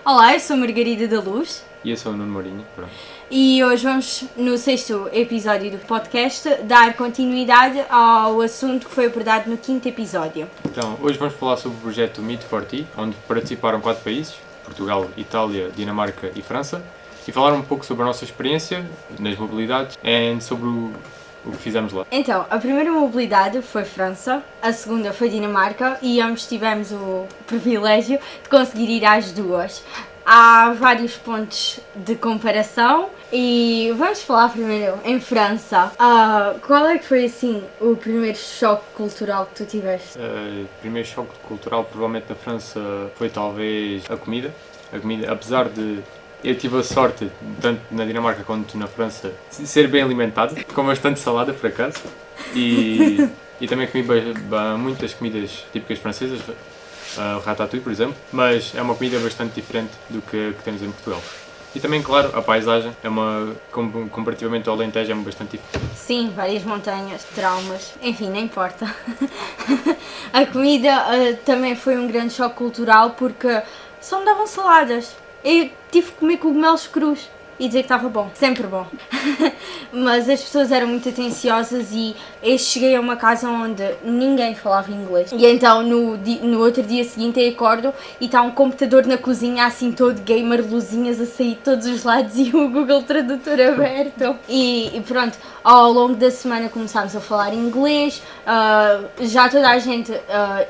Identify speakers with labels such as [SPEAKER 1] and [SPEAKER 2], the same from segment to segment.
[SPEAKER 1] Olá, eu sou Margarida da Luz.
[SPEAKER 2] E eu sou o Nuno Mourinho, pronto.
[SPEAKER 1] E hoje vamos, no 6º episódio do podcast, dar continuidade ao assunto que foi abordado no 5º episódio.
[SPEAKER 2] Então, hoje vamos falar sobre o projeto Meet for Tea, onde participaram 4 países, Portugal, Itália, Dinamarca e França, e falar um pouco sobre a nossa experiência nas mobilidades e sobre o que fizemos lá.
[SPEAKER 1] Então, a primeira mobilidade foi França, a segunda foi Dinamarca e ambos tivemos o privilégio de conseguir ir às duas. Há vários pontos de comparação e vamos falar primeiro em França. Qual é que foi assim o primeiro choque cultural que tu tiveste?
[SPEAKER 2] O primeiro choque cultural provavelmente na França foi talvez a comida. A comida, apesar de eu tive a sorte, tanto na Dinamarca quanto na França, de ser bem alimentado, com bastante salada por acaso, e também comi muitas comidas típicas francesas, o ratatouille, por exemplo, mas é uma comida bastante diferente do que temos em Portugal. E também, claro, a paisagem é comparativamente ao Alentejo, é bastante diferente.
[SPEAKER 1] Sim, várias montanhas, traumas, enfim, não importa. A comida também foi um grande choque cultural porque só me davam saladas. Eu tive que comer cogumelos crus e dizer que estava bom, sempre bom. Mas as pessoas eram muito atenciosas e eu cheguei a uma casa onde ninguém falava inglês. E então no outro dia seguinte eu acordo e está um computador na cozinha assim todo gamer, luzinhas a sair de todos os lados e o Google Tradutor aberto. E pronto, ao longo da semana começámos a falar inglês, já toda a gente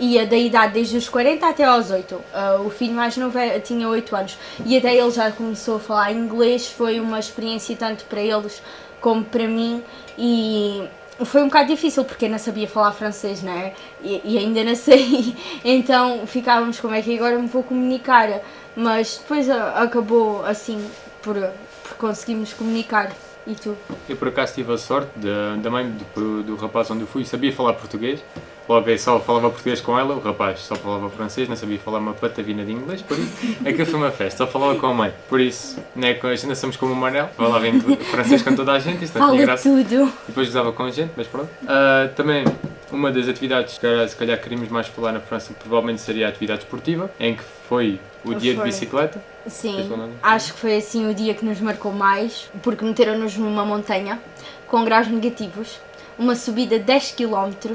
[SPEAKER 1] ia da idade desde os 40 até aos 8. O filho mais novo tinha 8 anos e até ele já começou a falar inglês. Foi uma experiência tanto para eles como para mim e foi um bocado difícil porque eu não sabia falar francês, não é? E ainda não sei, então ficávamos como é que agora me vou comunicar, mas depois acabou assim por conseguirmos comunicar. E tu?
[SPEAKER 2] Eu por acaso tive a sorte da mãe do rapaz onde eu fui, sabia falar português. Logo eu só falava português com ela, o rapaz só falava francês, não sabia falar uma patavina de inglês, por isso aquilo foi uma festa, só falava com a mãe. Por isso, né, ainda somos como o Manel, falava francês com toda a gente, isso não tinha graça.
[SPEAKER 1] Tudo!
[SPEAKER 2] E depois gozava com a gente, mas pronto. Também, uma das atividades que se calhar queríamos mais falar na França provavelmente seria a atividade esportiva, em que foi o dia de bicicleta.
[SPEAKER 1] Sim, acho que foi assim o dia que nos marcou mais, porque meteram-nos numa montanha com graus negativos, uma subida de 10 km,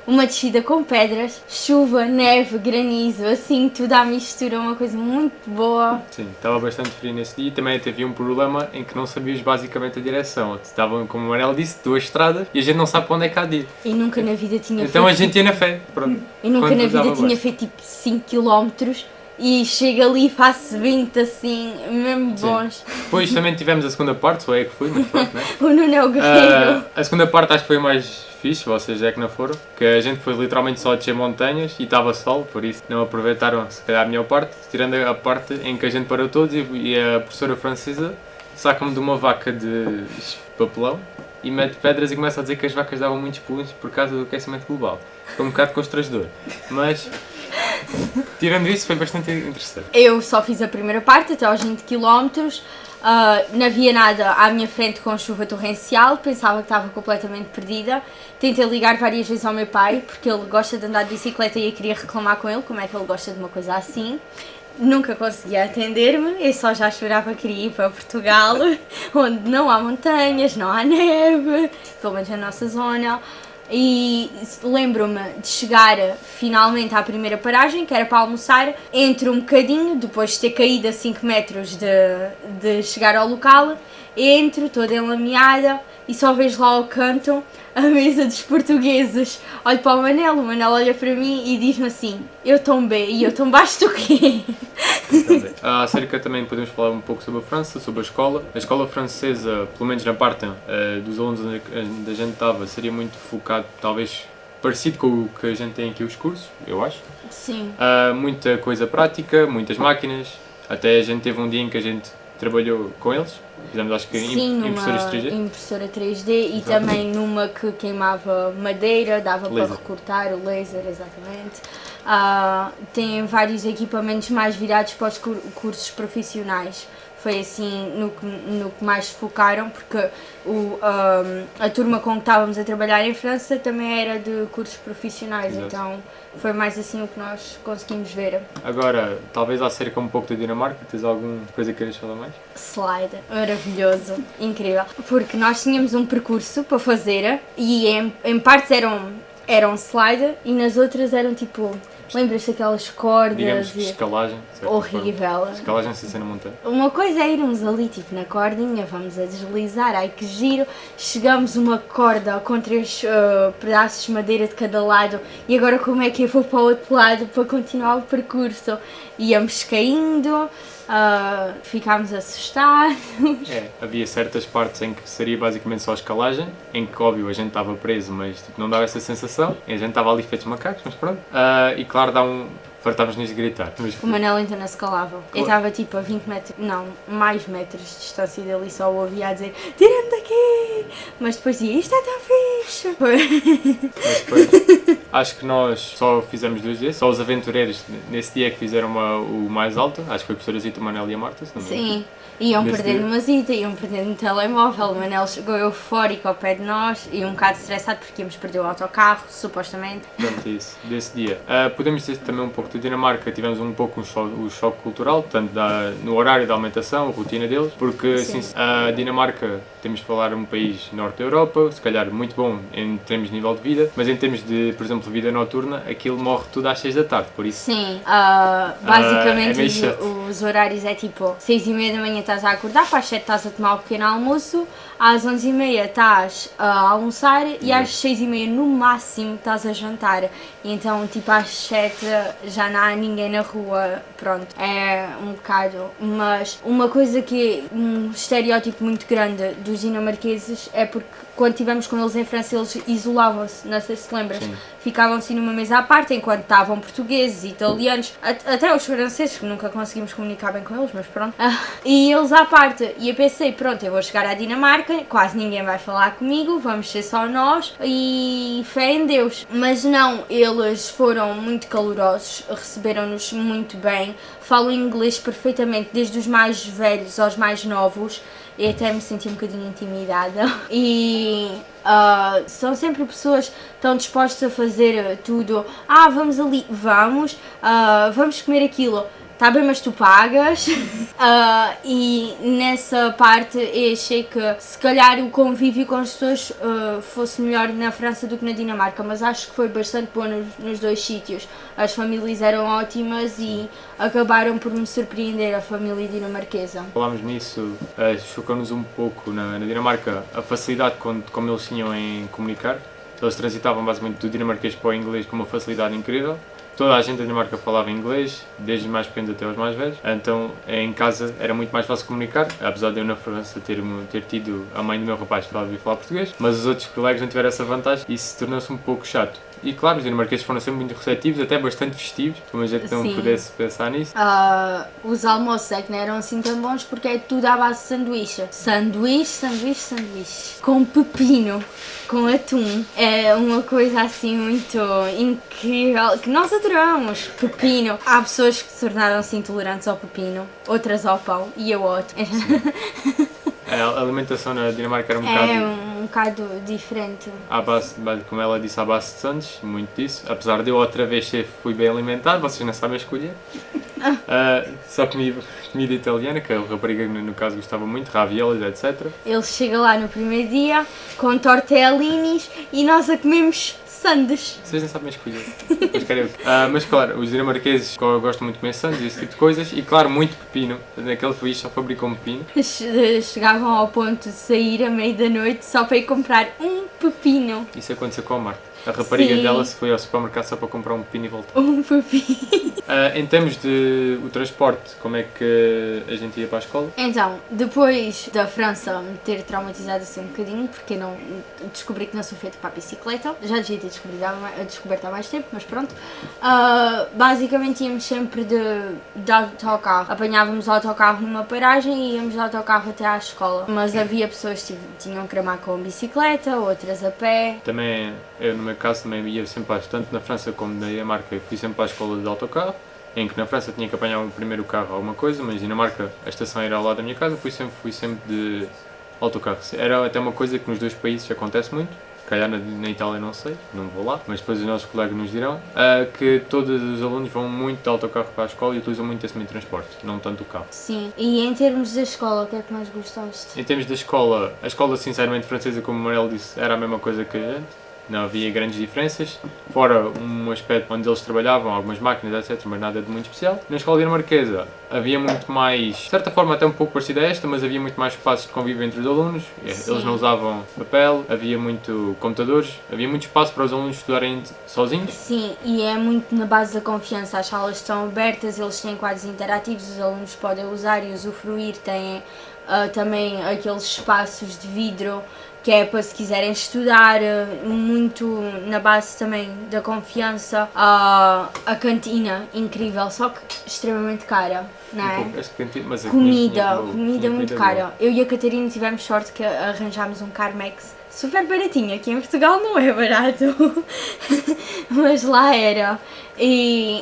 [SPEAKER 1] uma descida com pedras, chuva, neve, granizo, assim tudo à mistura, uma coisa muito boa.
[SPEAKER 2] Sim, estava bastante frio nesse dia e também teve um problema em que não sabíamos basicamente a direção. Estavam, como o Manel disse, 2 estradas e a gente não sabe para onde é que há de ir.
[SPEAKER 1] E nunca na vida tinha
[SPEAKER 2] então a gente ia na fé, pronto.
[SPEAKER 1] E nunca na vida tinha feito tipo 5 km. E chega ali e faço 20 assim, mesmo bons.
[SPEAKER 2] Depois também tivemos a segunda parte, só é que fui, mas pronto, né?
[SPEAKER 1] O Nuno é o guerreiro.
[SPEAKER 2] A segunda parte acho que foi mais fixe, vocês é que não foram, que a gente foi literalmente só a descer montanhas e estava sol, por isso não aproveitaram se calhar a melhor parte, tirando a parte em que a gente parou todos e a professora francesa saca-me de uma vaca de papelão e mete pedras e começa a dizer que as vacas davam muitos pulos por causa do aquecimento global. Foi um bocado constrangedor, mas tirando isso foi bastante interessante.
[SPEAKER 1] Eu só fiz a primeira parte até aos 20 km, não havia nada à minha frente com chuva torrencial, pensava que estava completamente perdida. Tentei ligar várias vezes ao meu pai, porque ele gosta de andar de bicicleta e eu queria reclamar com ele como é que ele gosta de uma coisa assim. Nunca conseguia atender-me, eu só já chorava que queria ir para Portugal, onde não há montanhas, não há neve, pelo menos na nossa zona. E lembro-me de chegar finalmente à primeira paragem, que era para almoçar, entro um bocadinho, depois de ter caído a 5 metros de chegar ao local, entro toda enlameada e só vejo lá ao canto a mesa dos portugueses. Olho para o Manel olha para mim e diz-me assim: eu tombei, e eu tombaste o quê?
[SPEAKER 2] Acerca também podemos falar um pouco sobre a França, sobre a escola. A escola francesa, pelo menos na parte dos alunos onde a gente estava, seria muito focado, talvez parecido com o que a gente tem aqui os cursos, eu acho.
[SPEAKER 1] Sim.
[SPEAKER 2] Muita coisa prática, muitas máquinas, até a gente teve um dia em que a gente trabalhou com eles. Fizemos, acho que, impressoras 3D.
[SPEAKER 1] Impressora 3D e também numa que queimava madeira, dava para recortar o laser, exatamente. Tem vários equipamentos mais virados para os cursos profissionais. foi assim no que mais se focaram, porque a turma com que estávamos a trabalhar em França também era de cursos profissionais,
[SPEAKER 2] Exato.
[SPEAKER 1] então foi mais assim o que nós conseguimos ver.
[SPEAKER 2] Agora, talvez acerca um pouco da Dinamarca, tens alguma coisa que queiras falar mais?
[SPEAKER 1] Slide, maravilhoso, incrível, porque nós tínhamos um percurso para fazer e em partes eram slide e nas outras eram tipo, lembras-te daquelas cordas?
[SPEAKER 2] Digamos que escalagem. de certa
[SPEAKER 1] Horrível.
[SPEAKER 2] forma. Escalagem sem ser na montanha.
[SPEAKER 1] Uma coisa é irmos ali tipo na cordinha, vamos a deslizar, ai que giro, chegamos uma corda com 3 pedaços de madeira de cada lado e agora como é que eu vou para o outro lado para continuar o percurso? Íamos caindo, ficámos assustados.
[SPEAKER 2] Havia certas partes em que seria basicamente só escalagem, em que óbvio a gente estava preso, mas tipo, não dava essa sensação, e a gente estava ali feitos macacos, mas pronto. E claro, fartávamos-nos de gritar. Mas,
[SPEAKER 1] O Manel ainda não se calava. Eu estava tipo a 20 metros, não, mais metros de distância dele e só o ouvia a dizer tira-me daqui! Mas depois dizia, isto é tão fixe!
[SPEAKER 2] mas depois, acho que nós só fizemos 2 dias, só os aventureiros nesse dia que fizeram o mais alto, acho que foi a professora Zita, o Manel e a Marta, se não me engano.
[SPEAKER 1] Sim, iam
[SPEAKER 2] Nesse
[SPEAKER 1] perdendo
[SPEAKER 2] dia.
[SPEAKER 1] uma zita, iam perdendo um telemóvel, o Manel chegou eufórico ao pé de nós e um bocado estressado porque íamos perder o autocarro, supostamente.
[SPEAKER 2] Pronto, isso, desse dia. Podemos dizer também um pouco da Dinamarca, tivemos um pouco o choque cultural, portanto, no horário da alimentação, a rotina deles, porque
[SPEAKER 1] Sim.
[SPEAKER 2] assim, a Dinamarca, temos de falar, um país norte da Europa, se calhar muito bom em termos de nível de vida, mas em termos de, por exemplo, vida noturna, aquilo morre tudo às 6 da tarde, por isso.
[SPEAKER 1] Sim, basicamente
[SPEAKER 2] é meio chato.
[SPEAKER 1] os horários é tipo 6h30 da manhã estás a acordar, para as 7 estás a tomar o pequeno almoço, às 11h30 estás a almoçar e às 6h30 no máximo estás a jantar. E então tipo às 7 já não há ninguém na rua, pronto, é um bocado. Mas uma coisa que é um estereótipo muito grande dos dinamarqueses é porque quando estivemos com eles em França eles isolavam-se, não sei se te lembras.
[SPEAKER 2] Sim.
[SPEAKER 1] Ficavam assim numa mesa à parte enquanto estavam portugueses, italianos, até os franceses, que nunca conseguimos comunicar bem com eles, mas pronto. E eles à parte. E eu pensei, pronto, eu vou chegar à Dinamarca, quase ninguém vai falar comigo, vamos ser só nós e fé em Deus. Mas não, eles foram muito calorosos, receberam-nos muito bem, falam inglês perfeitamente, desde os mais velhos aos mais novos. Eu até me senti um bocadinho intimidada e são sempre pessoas que estão dispostas a fazer tudo. Vamos ali, vamos comer aquilo. Tá bem, mas tu pagas. E nessa parte eu achei que se calhar o convívio com as pessoas fosse melhor na França do que na Dinamarca, mas acho que foi bastante bom nos dois sítios. As famílias eram ótimas e acabaram por me surpreender, a família dinamarquesa.
[SPEAKER 2] Falámos nisso, chocou-nos um pouco na Dinamarca a facilidade como eles tinham em comunicar. Eles transitavam basicamente do dinamarquês para o inglês com uma facilidade incrível. Toda a gente da Dinamarca falava inglês, desde os mais pequenos até os mais velhos, então em casa era muito mais fácil comunicar, apesar de eu na França ter tido a mãe do meu rapaz que falava português, mas os outros colegas não tiveram essa vantagem e isso tornou-se um pouco chato. E claro, os dinamarqueses foram sempre muito receptivos, até bastante festivos, como a gente não
[SPEAKER 1] Sim.
[SPEAKER 2] pudesse pensar nisso.
[SPEAKER 1] Os almoços é que não eram assim tão bons porque é tudo à base de sanduíche. Sanduíche. Com pepino, com atum. É uma coisa assim muito incrível que nós adoramos. Pepino. Há pessoas que se tornaram-se intolerantes ao pepino, outras ao pão e eu ao outro.
[SPEAKER 2] A alimentação na Dinamarca era
[SPEAKER 1] um bocado diferente.
[SPEAKER 2] à base, como ela disse, à base de sandes, muito disso. Apesar de eu outra vez fui bem alimentado, vocês não sabem escolher. Só comi comida italiana, que a rapariga no caso gostava muito, raviolis, etc.
[SPEAKER 1] Ele chega lá no primeiro dia com tortellinis e nós a comemos sandes.
[SPEAKER 2] Vocês não sabem escolher. Mas, mas claro, os dinamarqueses gostam muito de comer sandes e esse tipo de coisas. E claro, muito pepino. Naquele país só fabricam pepino.
[SPEAKER 1] Chegavam ao ponto de sair à meia da noite só para ir comprar um pepino.
[SPEAKER 2] Isso aconteceu com a Marta. A rapariga
[SPEAKER 1] Sim.
[SPEAKER 2] dela se foi ao supermercado só para comprar um pepino e voltou.
[SPEAKER 1] Um pepino.
[SPEAKER 2] Em termos de o transporte, como é que a gente ia para a escola?
[SPEAKER 1] Então, depois da França me ter traumatizado assim um bocadinho, porque não descobri que não sou feita para a bicicleta, já devia ter descoberto há mais tempo, mas pronto. Basicamente íamos sempre de autocarro. Apanhávamos o autocarro numa paragem e íamos de autocarro até à escola. Mas havia pessoas que tinham que ramar com bicicleta, outras a pé.
[SPEAKER 2] Também, eu no meu caso, também ia sempre tanto na França como na Dinamarca, eu fui sempre para a escola de autocarro. em que na França tinha que apanhar o primeiro carro ou alguma coisa, mas na Dinamarca a estação era ao lado da minha casa, fui sempre de autocarro. Era até uma coisa que nos dois países acontece muito. Se calhar na Itália não sei, não vou lá, mas depois os nossos colegas nos dirão que todos os alunos vão muito de autocarro para a escola e utilizam muito esse meio de transporte, não tanto o carro.
[SPEAKER 1] Sim, e em termos da escola, o que é que mais gostaste?
[SPEAKER 2] Em termos da escola, a escola sinceramente francesa, como o Manel disse, era a mesma coisa que a gente. Não havia grandes diferenças, fora um aspecto onde eles trabalhavam, algumas máquinas, etc., mas nada de muito especial. Na escola dinamarquesa havia muito mais, de certa forma até um pouco parecida a esta, mas havia muito mais espaço de convívio entre os alunos.
[SPEAKER 1] Sim.
[SPEAKER 2] Eles não usavam papel, havia muito computadores, havia muito espaço para os alunos estudarem sozinhos.
[SPEAKER 1] Sim, e é muito na base da confiança. As salas estão abertas, eles têm quadros interativos, os alunos podem usar e usufruir, têm também aqueles espaços de vidro que é para se quiserem estudar, muito na base também da confiança. A cantina incrível, só que extremamente cara, não é?
[SPEAKER 2] Mas a
[SPEAKER 1] Comida
[SPEAKER 2] tinha
[SPEAKER 1] muito
[SPEAKER 2] comida
[SPEAKER 1] cara.
[SPEAKER 2] boa.
[SPEAKER 1] Eu e a Catarina tivemos sorte que arranjámos um Carmex super baratinho. Aqui em Portugal não é barato, mas lá era.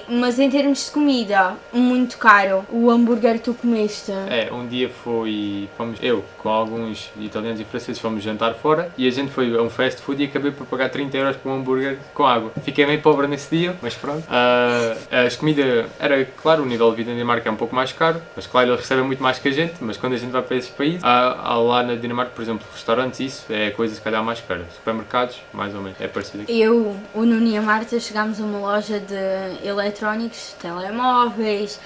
[SPEAKER 1] Mas em termos de comida, muito caro. O hambúrguer que tu comeste.
[SPEAKER 2] Um dia fomos eu com alguns italianos e franceses, fomos jantar fora e a gente foi a um fast food e acabei por pagar 30 euros por um hambúrguer com água. Fiquei meio pobre nesse dia, mas pronto. As comidas, era claro, o nível de vida na Dinamarca é um pouco mais caro, mas claro, eles recebem muito mais que a gente, mas quando a gente vai para esses países, há lá na Dinamarca, por exemplo, restaurantes, isso é coisa se calhar mais cara. Supermercados, mais ou menos, é parecido aqui.
[SPEAKER 1] Eu, o Nuno e a Marta chegámos a uma loja de eletrónicos, telemóveis,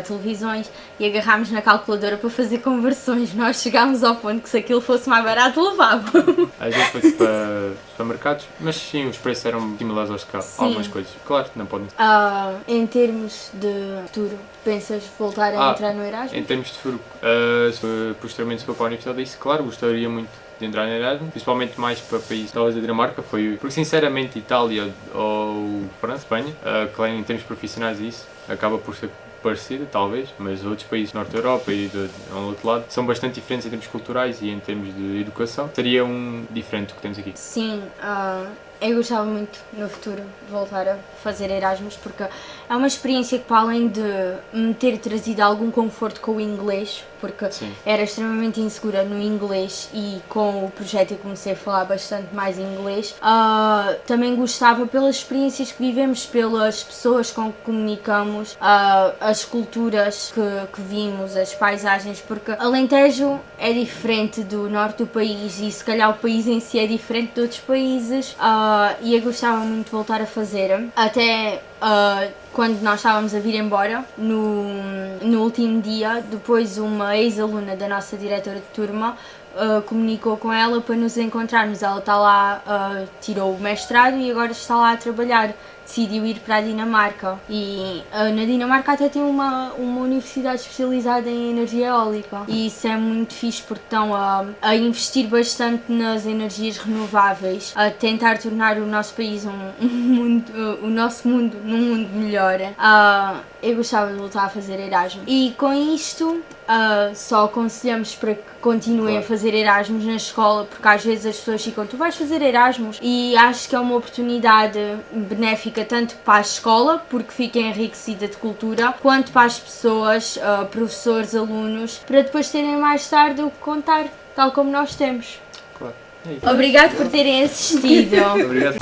[SPEAKER 1] televisões e agarrámos na calculadora para fazer conversões. Nós chegámos ao ponto que se aquilo fosse mais barato, levávamos.
[SPEAKER 2] A gente foi para supermercados, mas sim, os preços eram similares aos de cá,
[SPEAKER 1] Sim.
[SPEAKER 2] algumas coisas. Claro, não podem.
[SPEAKER 1] Em termos de futuro, pensas voltar a entrar no Erasmus?
[SPEAKER 2] Em termos de futuro, posteriormente se for para a Universidade, isso, claro, gostaria muito de entrar no Erasmus, principalmente mais para países talvez da Dinamarca, porque sinceramente Itália ou França, Espanha, claro, em termos profissionais isso acaba por ser parecida, talvez, mas outros países da Norte da Europa e do outro lado são bastante diferentes em termos culturais e em termos de educação. Seria diferente do que temos aqui.
[SPEAKER 1] Sim, eu gostava muito no futuro de voltar a fazer Erasmus porque é uma experiência que, para além de me ter trazido algum conforto com o inglês, porque
[SPEAKER 2] Sim.
[SPEAKER 1] era extremamente insegura no inglês e com o projeto eu comecei a falar bastante mais inglês, também gostava pelas experiências que vivemos, pelas pessoas com que comunicamos, as culturas que vimos, as paisagens, porque Alentejo é diferente do norte do país e se calhar o país em si é diferente de outros países, e eu gostava muito de voltar a fazer. Até quando nós estávamos a vir embora, no último dia, depois uma ex-aluna da nossa diretora de turma comunicou com ela para nos encontrarmos. Ela está lá, tirou o mestrado e agora está lá a trabalhar. Decidiu ir para a Dinamarca e na Dinamarca até tem uma universidade especializada em energia eólica e isso é muito fixe porque estão a investir bastante nas energias renováveis, a tentar tornar o nosso país o nosso mundo num mundo melhor. Eu gostava de voltar a fazer Erasmus e com isto só aconselhamos para que continuem a fazer Erasmus na escola, porque às vezes as pessoas ficam, tu vais fazer Erasmus, e acho que é uma oportunidade benéfica tanto para a escola, porque fica enriquecida de cultura, quanto para as pessoas, professores, alunos, para depois terem mais tarde o que contar, tal como nós temos.
[SPEAKER 2] Claro. É isso.
[SPEAKER 1] Obrigado por terem assistido.
[SPEAKER 2] Obrigado.